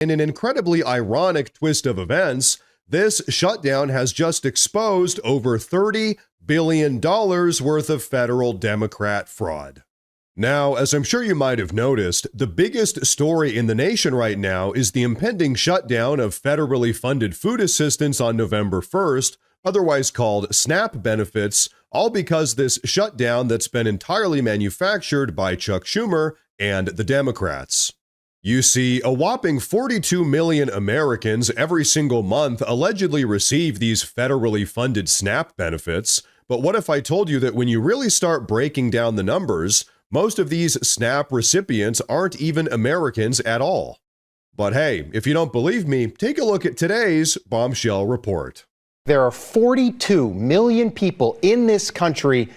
In an incredibly ironic twist of events, this shutdown has just exposed over $30 billion worth of federal Democrat fraud. Now, as I'm sure you might have noticed, the biggest story in the nation right now is the impending shutdown of federally funded food assistance on November 1st, otherwise called SNAP benefits, all because this shutdown that's been entirely manufactured by Chuck Schumer and the Democrats. You see, a whopping 42 million Americans every single month allegedly receive these federally funded SNAP benefits, but what if I told you that when you really start breaking down the numbers, most of these SNAP recipients aren't even Americans at all? But hey, if you don't believe me, take a look at today's bombshell report. There are 42 million people in this country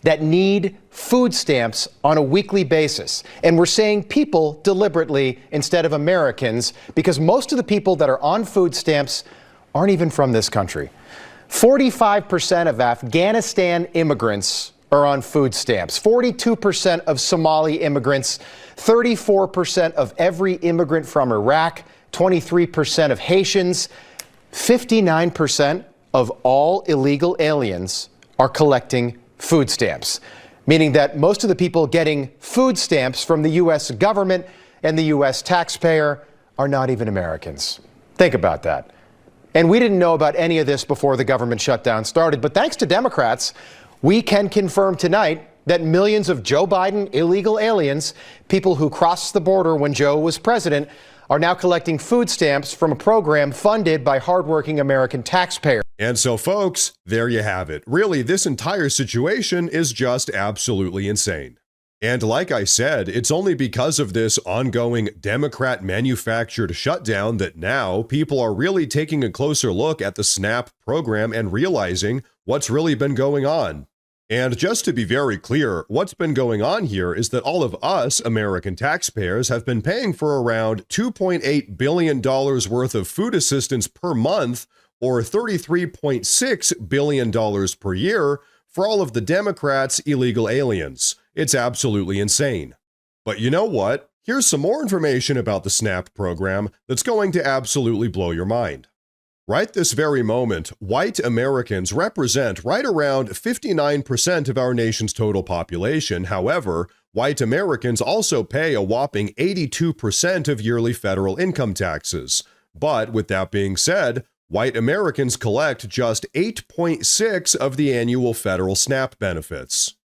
that need food stamps on a weekly basis. And we're saying people deliberately instead of Americans because most of the people that are on food stamps aren't even from this country. 45% of Afghanistan immigrants are on food stamps, 42% of Somali immigrants, 34% of every immigrant from Iraq, 23% of Haitians, 59% of all illegal aliens are collecting food stamps, meaning that most of the people getting food stamps from the U.S. government and the U.S. taxpayer are not even Americans. Think about that. And we didn't know about any of this before the government shutdown started, but thanks to Democrats, we can confirm tonight that millions of Joe Biden illegal aliens, people who crossed the border when Joe was president, are now collecting food stamps from a program funded by hardworking American taxpayers. And so, folks, there you have it. Really, this entire situation is just absolutely insane. And like I said, it's only because of this ongoing Democrat-manufactured shutdown that now people are really taking a closer look at the SNAP program and realizing what's really been going on. And just to be very clear, what's been going on here is that all of us American taxpayers have been paying for around $2.8 billion worth of food assistance per month, or $33.6 billion per year, for all of the Democrats' illegal aliens. It's absolutely insane. But you know what? Here's some more information about the SNAP program that's going to absolutely blow your mind. Right this very moment, white Americans represent right around 59% of our nation's total population. However, white Americans also pay a whopping 82% of yearly federal income taxes. But with that being said, white Americans collect just 8.6% of the annual federal SNAP benefits.